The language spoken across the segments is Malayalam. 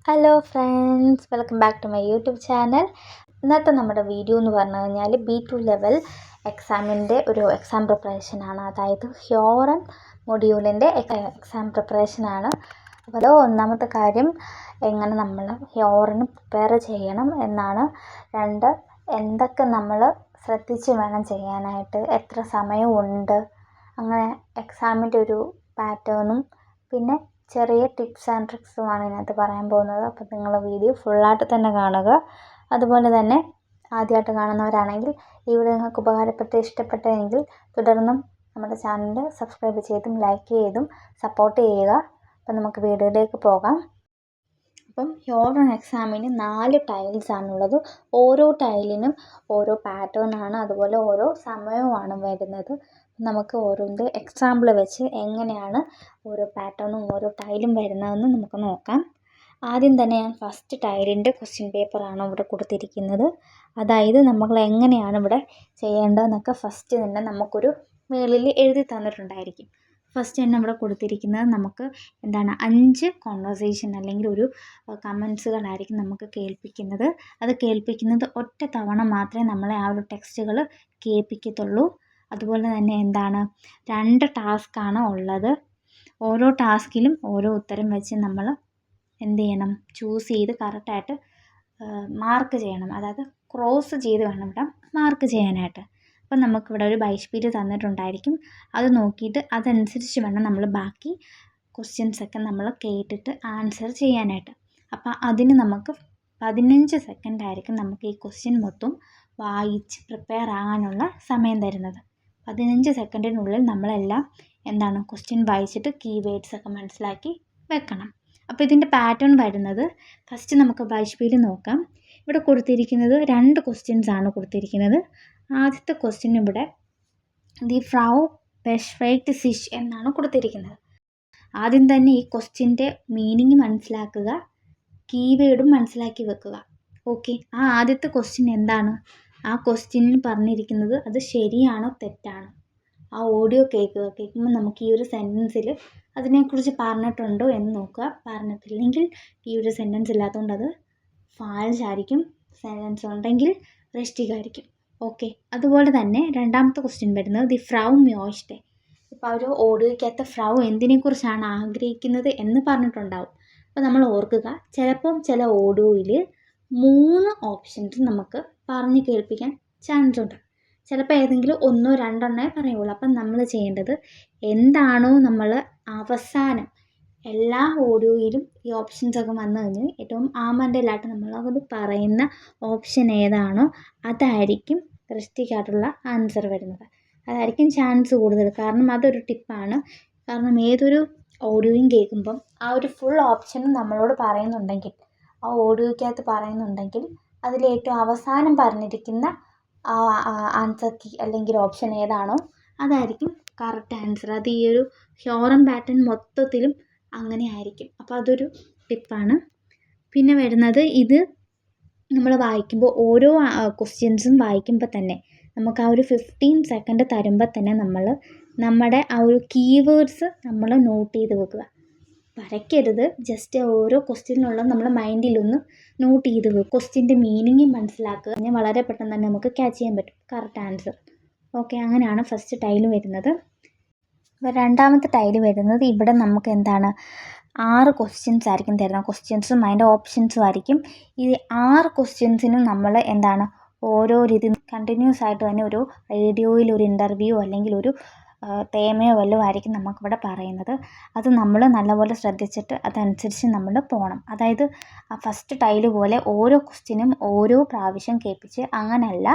Hello friends, welcome back to my YouTube channel. ഇന്നത്തെ നമ്മുടെ വീഡിയോ എന്ന് പറഞ്ഞു കഴിഞ്ഞാൽ B2 ലെവൽ എക്സാമിൻ്റെ ഒരു എക്സാം പ്രിപ്പറേഷനാണ്. അതായത് ഹ്യോറൻ മൊഡ്യൂളിൻ്റെ എക്സാം പ്രിപ്പറേഷനാണ്. അപ്പോൾ ഒന്നാമത്തെ കാര്യം എങ്ങനെ നമ്മൾ ഹ്യോറന് പ്രിപ്പയർ ചെയ്യണം എന്നാണ്. രണ്ട്, എന്തൊക്കെ നമ്മൾ ശ്രദ്ധിച്ച് വേണം ചെയ്യാനായിട്ട്, എത്ര സമയമുണ്ട്, അങ്ങനെ എക്സാമിൻ്റെ ഒരു പാറ്റേണും പിന്നെ ചെറിയ ടിപ്സ് ആൻഡ് ട്രിക്സുമാണ് ഇതിനകത്ത് പറയാൻ പോകുന്നത്. അപ്പോൾ നിങ്ങൾ വീഡിയോ ഫുള്ളായിട്ട് തന്നെ കാണുക. അതുപോലെ തന്നെ ആദ്യമായിട്ട് കാണുന്നവരാണെങ്കിൽ ഈ വീഡിയോ നിങ്ങൾക്ക് ഉപകാരപ്പെട്ട് ഇഷ്ടപ്പെട്ടെങ്കിൽ തുടർന്നും നമ്മുടെ ചാനൽ സബ്സ്ക്രൈബ് ചെയ്തും ലൈക്ക് ചെയ്തും സപ്പോർട്ട് ചെയ്യുക. അപ്പം നമുക്ക് വീഡിയോയിലേക്ക് പോകാം. അപ്പം ഹ്യോറൻ എക്സാമിന് 4 ടൈൽസാണുള്ളത്. ഓരോ ടൈലിനും ഓരോ പാറ്റേണാണ്, അതുപോലെ ഓരോ സമയവുമാണ് വരുന്നത്. നമുക്ക് ഓരോൻ്റെ എക്സാമ്പിൾ വെച്ച് എങ്ങനെയാണ് ഓരോ പാറ്റേണും ഓരോ ടൈലും വരുന്നതെന്ന് നമുക്ക് നോക്കാം. ആദ്യം തന്നെ ഞാൻ ഫസ്റ്റ് ടൈലിൻ്റെ ക്വസ്റ്റ്യൻ പേപ്പറാണ് ഇവിടെ കൊടുത്തിരിക്കുന്നത്. അതായത് നമ്മൾ എങ്ങനെയാണ് ഇവിടെ ചെയ്യേണ്ടതെന്നൊക്കെ ഫസ്റ്റ് തന്നെ നമുക്കൊരു മേളിൽ എഴുതി തന്നിട്ടുണ്ടായിരിക്കും. ഫസ്റ്റ് തന്നെ ഇവിടെ കൊടുത്തിരിക്കുന്നത് നമുക്ക് 5 കോൺവെർസേഷൻ അല്ലെങ്കിൽ ഒരു കമൻസുകളായിരിക്കും നമുക്ക് കേൾപ്പിക്കുന്നത്. അത് കേൾപ്പിക്കുന്നത് ഒറ്റ തവണ മാത്രമേ നമ്മളെ ആ ഒരു ടെക്സ്റ്റുകൾ കേൾപ്പിക്കത്തുള്ളൂ. അതുപോലെ തന്നെ 2 ടാസ്ക്കാണ് ഉള്ളത്. ഓരോ ടാസ്കിലും ഓരോ ഉത്തരം വെച്ച് നമ്മൾ എന്ത് ചെയ്യണം, ചൂസ് ചെയ്ത് കറക്റ്റായിട്ട് മാർക്ക് ചെയ്യണം. അതായത് ക്രോസ് ചെയ്ത് വേണം ഇവിടെ മാർക്ക് ചെയ്യാനായിട്ട്. അപ്പം നമുക്കിവിടെ ഒരു ബൈസ്പീഡ് തന്നിട്ടുണ്ടായിരിക്കും. അത് നോക്കിയിട്ട് അതനുസരിച്ച് വേണം നമ്മൾ ബാക്കി ക്വസ്റ്റ്യൻസൊക്കെ നമ്മൾ കേട്ടിട്ട് ആൻസർ ചെയ്യാനായിട്ട്. അപ്പം അതിന് നമുക്ക് 15 സെക്കൻഡ് ആയിരിക്കും നമുക്ക് ഈ ക്വസ്റ്റ്യൻ മൊത്തം വായിച്ച് പ്രിപ്പയർ ആകാനുള്ള സമയം തരുന്നത്. 15 സെക്കൻഡിനുള്ളിൽ നമ്മളെല്ലാം ക്വസ്റ്റ്യൻ വായിച്ചിട്ട് കീവേഡ്സൊക്കെ മനസ്സിലാക്കി വെക്കണം. അപ്പോൾ ഇതിൻ്റെ പാറ്റേൺ വരുന്നത് ഫസ്റ്റ് നമുക്ക് ബൈസ്പീഡ് നോക്കാം. ഇവിടെ കൊടുത്തിരിക്കുന്നത് 2 ക്വസ്റ്റ്യൻസ് ആണ് കൊടുത്തിരിക്കുന്നത്. ആദ്യത്തെ ക്വസ്റ്റ്യൻ ഇവിടെ ദി ഫ്രൗ ബെഷ്വൈറ്റ് സിഷ് എന്നാണ് കൊടുത്തിരിക്കുന്നത്. ആദ്യം തന്നെ ഈ ക്വസ്റ്റ്യൻ്റെ മീനിങ് മനസ്സിലാക്കുക, കീവേഡും മനസ്സിലാക്കി വെക്കുക. ഓക്കെ, ആ ആദ്യത്തെ ക്വസ്റ്റ്യൻ എന്താണ്, ആ ക്വസ്റ്റ്യനിൽ പറഞ്ഞിരിക്കുന്നത് അത് ശരിയാണോ തെറ്റാണോ, ആ ഓഡിയോ കേൾക്കുമ്പോൾ നമുക്ക് ഈ ഒരു സെൻറ്റൻസിൽ അതിനെക്കുറിച്ച് പറഞ്ഞിട്ടുണ്ടോ എന്ന് നോക്കുക. പറഞ്ഞിട്ടില്ലെങ്കിൽ ഈ ഒരു സെൻറ്റൻസ് ഇല്ലാത്തതുകൊണ്ട് അത് ഫാൾസ് ആയിരിക്കും, സെൻറ്റൻസ് ഉണ്ടെങ്കിൽ റെസ്റ്റിക് ആയിരിക്കും. ഓക്കെ, അതുപോലെ തന്നെ രണ്ടാമത്തെ ക്വസ്റ്റ്യൻ വരുന്നത് ദി ഫ്രൗ മ്യോഷ്ടെ. ഇപ്പോൾ ആ ഒരു ഓഡിയോയ്ക്കകത്ത് ഫ്രൗ എന്തിനെക്കുറിച്ചാണ് ആഗ്രഹിക്കുന്നത് എന്ന് പറഞ്ഞിട്ടുണ്ടാവും. അപ്പോൾ നമ്മൾ ഓർക്കുക, ചിലപ്പം ചില ഓഡിയോയിൽ 3 ഓപ്ഷൻസ് നമുക്ക് പറഞ്ഞ് കേൾപ്പിക്കാൻ ചാൻസ് ഉണ്ട്. ചിലപ്പോൾ ഏതെങ്കിലും 1 2 പറയുള്ളൂ. അപ്പം നമ്മൾ ചെയ്യേണ്ടത് എന്താണോ നമ്മൾ അവസാനം എല്ലാ ഓഡിയോയിലും ഈ ഓപ്ഷൻസൊക്കെ വന്നു കഴിഞ്ഞ് ഏറ്റവും ആമൻ്റെലായിട്ട് നമ്മളത് പറയുന്ന ഓപ്ഷൻ ഏതാണോ അതായിരിക്കും കറക്റ്റായിട്ടുള്ള ആൻസർ വരുന്നത്. അതായിരിക്കും ചാൻസ് കൂടുതൽ. കാരണം അതൊരു ടിപ്പാണ്. കാരണം ഏതൊരു ഓഡിയോയും കേൾക്കുമ്പം ആ ഒരു ഫുൾ ഓപ്ഷനും നമ്മളോട് പറയുന്നുണ്ടെങ്കിൽ, ആ ഓഡിയോയ്ക്കകത്ത് പറയുന്നുണ്ടെങ്കിൽ അതിലേറ്റവും അവസാനം പറഞ്ഞിരിക്കുന്ന ആ ആൻസർ കീ അല്ലെങ്കിൽ ഓപ്ഷൻ ഏതാണോ അതായിരിക്കും കറക്റ്റ് ആൻസർ. അത് ഈ ഒരു ഹ്യോറൻ പാറ്റേൺ മൊത്തത്തിലും അങ്ങനെ ആയിരിക്കും. അപ്പോൾ അതൊരു ടിപ്പാണ്. പിന്നെ വരുന്നത് ഇത് നമ്മൾ വായിക്കുമ്പോൾ ഓരോ ക്വസ്റ്റ്യൻസും വായിക്കുമ്പോൾ തന്നെ നമുക്ക് ആ ഒരു 15 സെക്കൻഡ് തരുമ്പോൾ തന്നെ നമ്മൾ നമ്മുടെ ആ ഒരു കീവേഡ്സ് നമ്മൾ നോട്ട് ചെയ്ത് വെക്കുക. വരയ്ക്കരുത്, ജസ്റ്റ് ഓരോ ക്വസ്റ്റ്യനിലുള്ള നമ്മുടെ മൈൻഡിലൊന്ന് നോട്ട് ചെയ്ത് വെക്കുക. ക്വസ്റ്റ്യൻ്റെ മീനിങ് മനസ്സിലാക്കുക. അങ്ങനെ വളരെ പെട്ടെന്ന് തന്നെ നമുക്ക് ക്യാച്ച് ചെയ്യാൻ പറ്റും കറക്റ്റ് ആൻസർ. ഓക്കെ, അങ്ങനെയാണ് ഫസ്റ്റ് ടൈല് വരുന്നത്. അപ്പോൾ രണ്ടാമത്തെ ടൈല് വരുന്നത് ഇവിടെ നമുക്ക് 6 ക്വസ്റ്റ്യൻസ് ആയിരിക്കും തരുന്നത്. ക്വസ്റ്റ്യൻസും അതിൻ്റെ ഓപ്ഷൻസും ആയിരിക്കും. ഈ 6 ക്വസ്റ്റ്യൻസിനും നമ്മൾ ഓരോ രീതി കണ്ടിന്യൂസ് ആയിട്ട് തന്നെ ഒരു റേഡിയോയിൽ ഒരു ഇൻ്റർവ്യൂ അല്ലെങ്കിൽ ഒരു തേമയോ വല്ലതും ആയിരിക്കും നമുക്കിവിടെ പറയുന്നത്. അത് നമ്മൾ നല്ലപോലെ ശ്രദ്ധിച്ചിട്ട് അതനുസരിച്ച് നമ്മൾ പോകണം. അതായത് ആ ഫസ്റ്റ് ടൈല് പോലെ ഓരോ ക്വസ്റ്റ്യനും ഓരോ പ്രാവശ്യം കേൾപ്പിച്ച് അങ്ങനെയല്ല,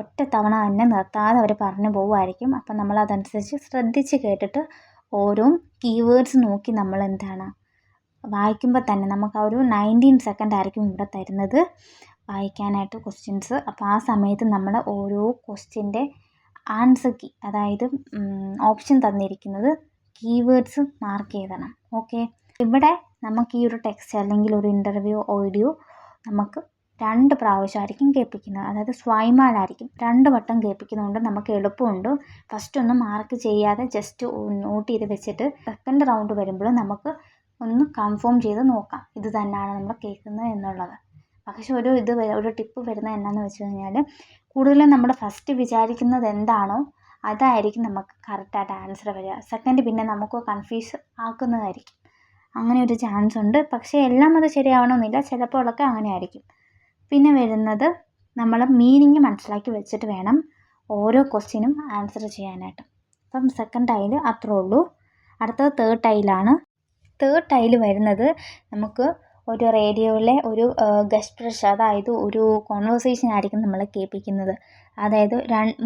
ഒറ്റ തവണ തന്നെ നിർത്താതെ അവർ പറഞ്ഞു പോകുമായിരിക്കും. അപ്പം നമ്മൾ അതനുസരിച്ച് ശ്രദ്ധിച്ച് കേട്ടിട്ട് ഓരോ കീവേഡ്സ് നോക്കി നമ്മൾ വായിക്കുമ്പോൾ തന്നെ നമുക്ക് ആ ഒരു 19 സെക്കൻഡ് ആയിരിക്കും ഇവിടെ തരുന്നത് വായിക്കാനായിട്ട് ക്വസ്റ്റ്യൻസ്. അപ്പോൾ ആ സമയത്ത് നമ്മൾ ഓരോ ക്വസ്റ്റ്യൻ്റെ ആൻസർ കീ, അതായത് ഓപ്ഷൻ തന്നിരിക്കുന്നത് കീവേഡ്സ് മാർക്ക് ചെയ്തണം. ഓക്കെ, ഇവിടെ നമുക്ക് ഈ ഒരു ടെക്സ്റ്റ് അല്ലെങ്കിൽ ഒരു ഇൻ്റർവ്യൂ ഓഡിയോ നമുക്ക് 2 പ്രാവശ്യമായിരിക്കും കേൾപ്പിക്കുന്നത്. അതായത് സ്വൈമാലായിരിക്കും 2 വട്ടം കേൾപ്പിക്കുന്നതുകൊണ്ട് നമുക്ക് എളുപ്പമുണ്ട്. ഫസ്റ്റ് ഒന്നും മാർക്ക് ചെയ്യാതെ ജസ്റ്റ് നോട്ട് ചെയ്ത് വെച്ചിട്ട് സെക്കൻഡ് റൗണ്ട് വരുമ്പോൾ നമുക്ക് ഒന്ന് കൺഫേം ചെയ്ത് നോക്കാം ഇത് തന്നെയാണ് നമ്മൾ കേൾക്കുന്നത് എന്നുള്ളത്. പക്ഷെ ഒരു ടിപ്പ് വരുന്നത് എന്നാന്ന് വെച്ച് കഴിഞ്ഞാൽ, കൂടുതലും നമ്മൾ ഫസ്റ്റ് വിചാരിക്കുന്നത് എന്താണോ അതായിരിക്കും നമുക്ക് കറക്റ്റായിട്ട് ആൻസർ വരിക. സെക്കൻഡ് പിന്നെ നമുക്ക് കൺഫ്യൂസ് ആക്കുന്നതായിരിക്കും. അങ്ങനെ ഒരു ചാൻസ് ഉണ്ട്. പക്ഷേ എല്ലാം അത് ശരിയാവണമെന്നില്ല, ചിലപ്പോഴൊക്കെ അങ്ങനെ ആയിരിക്കും. പിന്നെ വരുന്നത് നമ്മൾ മീനിങ് മനസ്സിലാക്കി വെച്ചിട്ട് വേണം ഓരോ ക്വസ്റ്റ്യനും ആൻസർ ചെയ്യാനായിട്ട്. അപ്പം സെക്കൻഡ് ടൈൽ അത്രേ ഉള്ളൂ. അടുത്തത് തേർഡ് ടൈലാണ്. തേർഡ് ടൈൽ വരുന്നത് നമുക്ക് ഒരു റേഡിയോയിലെ ഒരു ഗസ്റ്റ് പ്രഷർ, അതായത് ഒരു കോൺവെർസേഷൻ ആയിരിക്കും നമ്മളെ കേൾപ്പിക്കുന്നത്. അതായത്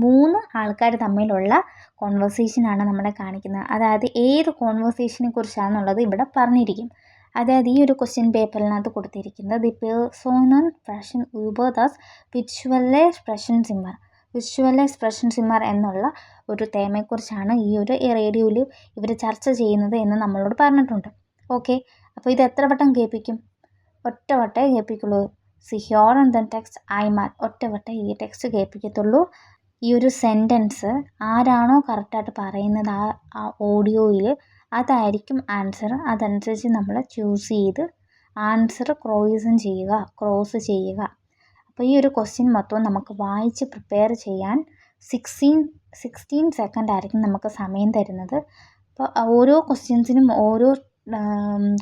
3 ആൾക്കാർ തമ്മിലുള്ള കോൺവെർസേഷനാണ് നമ്മളെ കാണിക്കുന്നത്. അതായത് ഏത് കോൺവെർസേഷനെ കുറിച്ചാണെന്നുള്ളത് ഇവിടെ പറഞ്ഞിരിക്കും. അതായത് ഈ ഒരു ക്വസ്റ്റ്യൻ പേപ്പറിനകത്ത് കൊടുത്തിരിക്കുന്നത് ദി പേഴ്സോണൽ പ്രഷൻ ഊബർ ദാസ് വിഷ്വലൈസ് പ്രഷൻ സിമ്മർ. വിഷ്വലൈസ് പ്രഷൻ സിമ്മർ എന്നുള്ള ഒരു തേമയെക്കുറിച്ചാണ് ഈ ഒരു റേഡിയോയിൽ ഇവർ ചർച്ച ചെയ്യുന്നത് എന്ന് നമ്മളോട് പറഞ്ഞിട്ടുണ്ട്. ഓക്കെ, അപ്പോൾ ഇത് എത്ര വട്ടം കേൾപ്പിക്കും? ഒറ്റ വട്ടേ കേൾപ്പിക്കുള്ളൂ. സിഹിയോർ ആൻഡ് ദെൻ ടെക്സ്റ്റ് ഐമാൻ, ഒറ്റ വട്ടേ ഈ ടെക്സ്റ്റ് കേൾപ്പിക്കത്തുള്ളൂ. ഈ ഒരു സെൻറ്റൻസ് ആരാണോ കറക്റ്റായിട്ട് പറയുന്നത് ആ ഓഡിയോയിൽ, അതായിരിക്കും ആൻസർ. അതനുസരിച്ച് നമ്മൾ ചൂസ് ചെയ്ത് ആൻസർ ക്രോസ് ചെയ്യുക. അപ്പോൾ ഈ ഒരു ക്വസ്റ്റ്യൻ മൊത്തവും നമുക്ക് വായിച്ച് പ്രിപ്പയർ ചെയ്യാൻ 16 സെക്കൻഡ് ആയിരിക്കും നമുക്ക് സമയം തരുന്നത്. അപ്പോൾ ഓരോ ക്വസ്റ്റ്യൻസിനും ഓരോ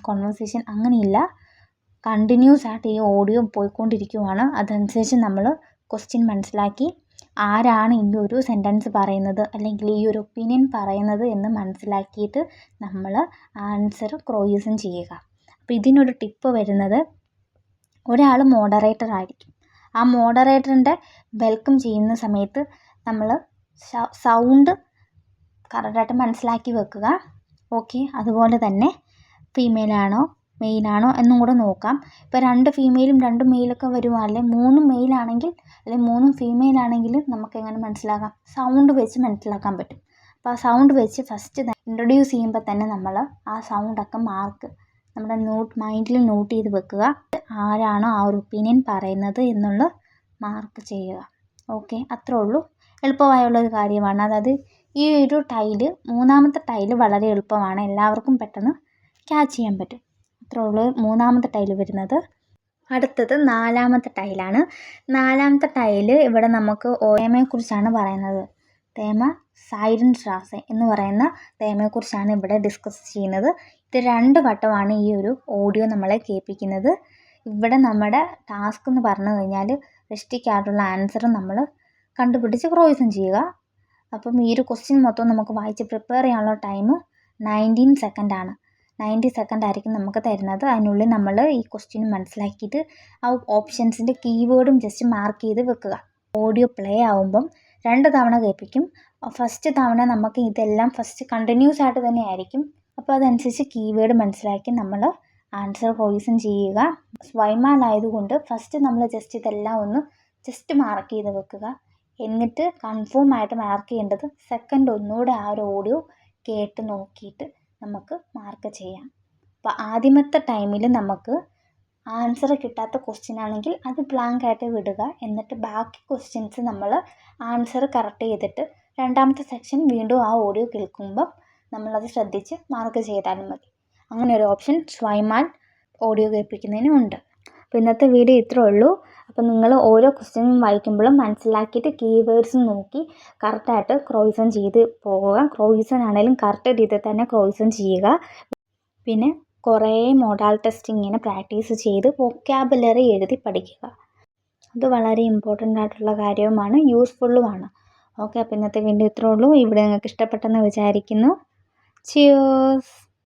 കോൺവെർസേഷൻ അങ്ങനെയില്ല, കണ്ടിന്യൂസ് ആയിട്ട് ഈ ഓഡിയോ പോയിക്കൊണ്ടിരിക്കുവാണ്. അതനുസരിച്ച് നമ്മൾ ക്വസ്റ്റ്യൻ മനസ്സിലാക്കി ആരാണ് ഈ ഒരു സെൻറ്റൻസ് പറയുന്നത് അല്ലെങ്കിൽ ഈ ഒരു ഒപ്പീനിയൻ പറയുന്നത് എന്ന് മനസ്സിലാക്കിയിട്ട് നമ്മൾ ആൻസർ ക്രോയിസൺ ചെയ്യുക. അപ്പോൾ ഇതിനൊരു ടിപ്പ് വരുന്നത്, ഒരാൾ മോഡറേറ്റർ ആയിരിക്കും. ആ മോഡറേറ്ററിൻ്റെ വെൽക്കം ചെയ്യുന്ന സമയത്ത് നമ്മൾ സൗണ്ട് കറക്റ്റായിട്ട് മനസ്സിലാക്കി വെക്കുക. ഓക്കെ, അതുപോലെ തന്നെ ഫീമെയിലാണോ മെയിലാണോ എന്നും കൂടെ നോക്കാം. ഇപ്പോൾ 2 ഫീമെയിലും 2 മെയിലൊക്കെ വരുവാണെങ്കിൽ, 3 മെയിലാണെങ്കിൽ അല്ലെങ്കിൽ 3 ഫീമെയിൽ ആണെങ്കിൽ നമുക്ക് എങ്ങനെ മനസ്സിലാക്കാം? സൗണ്ട് വെച്ച് മനസ്സിലാക്കാൻ പറ്റും. അപ്പോൾ ആ സൗണ്ട് വെച്ച് ഫസ്റ്റ് ഇൻട്രൊഡ്യൂസ് ചെയ്യുമ്പോൾ തന്നെ നമ്മൾ ആ സൗണ്ടൊക്കെ നമ്മുടെ മൈൻഡിൽ നോട്ട് ചെയ്ത് വെക്കുക. ആരാണോ ആ ഒരു ഒപ്പീനിയൻ പറയുന്നത് എന്നുള്ള മാർക്ക് ചെയ്യുക. ഓക്കെ, അത്രേ ഉള്ളൂ. എളുപ്പമായുള്ളൊരു കാര്യമാണ്. അതായത് ഈ ഒരു ടൈല്, 3ാമത്തെ ടൈല് വളരെ എളുപ്പമാണ്, എല്ലാവർക്കും പെട്ടെന്ന് ക്യാച്ച് ചെയ്യാൻ പറ്റും. അത്രേ ഉള്ളൂ 3ാമത്തെ ടൈല് വരുന്നത്. അടുത്തത് 4ാമത്തെ ടൈലാണ്. 4ാമത്തെ ടൈല് ഇവിടെ നമുക്ക് തേമയെക്കുറിച്ചാണ് പറയുന്നത്. തേമ സൈറൻ സ്ട്രാസെ എന്ന് പറയുന്ന തേമയെക്കുറിച്ചാണ് ഇവിടെ ഡിസ്കസ് ചെയ്യുന്നത്. ഇത് 2 വട്ടമാണ് ഈ ഒരു ഓഡിയോ നമ്മളെ കേൾപ്പിക്കുന്നത്. ഇവിടെ നമ്മുടെ ടാസ്ക് എന്ന് പറഞ്ഞു കഴിഞ്ഞാൽ റിസ്റ്റിക്കായിട്ടുള്ള ആൻസർ നമ്മൾ കണ്ടുപിടിച്ച് ക്രോയിസൺ ചെയ്യുക. അപ്പം ഈ ഒരു ക്വസ്റ്റ്യൻ മൊത്തം നമുക്ക് വായിച്ച് പ്രിപ്പയർ ചെയ്യാനുള്ള ടൈം 19 സെക്കൻഡാണ്. 90 സെക്കൻഡ് ആയിരിക്കും നമുക്ക് തരുന്നത്. അതിനുള്ളിൽ നമ്മൾ ഈ ക്വസ്റ്റ്യൻ മനസ്സിലാക്കിയിട്ട് ആ ഓപ്ഷൻസിൻ്റെ കീവേഡും ജസ്റ്റ് മാർക്ക് ചെയ്ത് വെക്കുക. ഓഡിയോ പ്ലേ ആവുമ്പം 2 തവണ കേൾപ്പിക്കും. ഫസ്റ്റ് തവണ നമുക്ക് ഇതെല്ലാം ഫസ്റ്റ് കണ്ടിന്യൂസ് ആയിട്ട് തന്നെ ആയിരിക്കും. അപ്പോൾ അതനുസരിച്ച് കീവേഡ് മനസ്സിലാക്കി നമ്മൾ ആൻസർ ക്രോയിസൺ ചെയ്യുക. സ്വൈമാലായതുകൊണ്ട് ഫസ്റ്റ് നമ്മൾ ഇതെല്ലാം ഒന്ന് മാർക്ക് ചെയ്ത് വെക്കുക. എന്നിട്ട് കൺഫേം ആയിട്ട് മാർക്ക് ചെയ്യേണ്ടത് സെക്കൻഡ് ഒന്നുകൂടെ ആ ഒരു ഓഡിയോ കേട്ട് നോക്കിയിട്ട് നമുക്ക് മാർക്ക് ചെയ്യാം. അപ്പോൾ ആദ്യമത്തെ ടൈമിൽ നമുക്ക് ആൻസർ കിട്ടാത്ത ക്വസ്റ്റ്യൻ ആണെങ്കിൽ അത് ബ്ലാങ്ക് ആയിട്ട് വിടുക. എന്നിട്ട് ബാക്കി ക്വസ്റ്റ്യൻസ് നമ്മൾ ആൻസർ കറക്റ്റ് ചെയ്തിട്ട് 2ാമത്തെ സെക്ഷൻ വീണ്ടും ആ ഓഡിയോ കേൾക്കുമ്പം നമ്മളത് ശ്രദ്ധിച്ച് മാർക്ക് ചെയ്താലും മതി. അങ്ങനെ ഒരു ഓപ്ഷൻ സ്വൈമാൽ ഓഡിയോ കേൾപ്പിക്കുന്നതിനും ഉണ്ട്. അപ്പോൾ ഇന്നത്തെ വീഡിയോ ഇത്രേ ഉള്ളൂ. അപ്പോൾ നിങ്ങൾ ഓരോ ക്വസ്റ്റ്യനും വായിക്കുമ്പോഴും മനസ്സിലാക്കിയിട്ട് കീവേഡ്സ് നോക്കി കറക്റ്റായിട്ട് ക്രോയിസൺ ചെയ്ത് പോവുക. ക്രോയിസൺ ആണെങ്കിലും കറക്റ്റ് രീതിയിൽ തന്നെ ക്രോയിസൺ ചെയ്യുക. പിന്നെ കുറേ മോഡൽ ടെസ്റ്റ് ഇങ്ങനെ പ്രാക്ടീസ് ചെയ്ത് വൊക്കാബുലറി എഴുതി പഠിക്കുക. അത് വളരെ ഇമ്പോർട്ടൻ്റ് ആയിട്ടുള്ള കാര്യവുമാണ്, യൂസ്ഫുള്ളുമാണ്. ഓക്കെ, അപ്പോൾ ഇന്നത്തെ വീഡിയോ ഇത്രേ ഉള്ളൂ. ഇവിടെ നിങ്ങൾക്ക് ഇഷ്ടപ്പെട്ടെന്ന് വിചാരിക്കുന്നു. ചിയേഴ്സ്.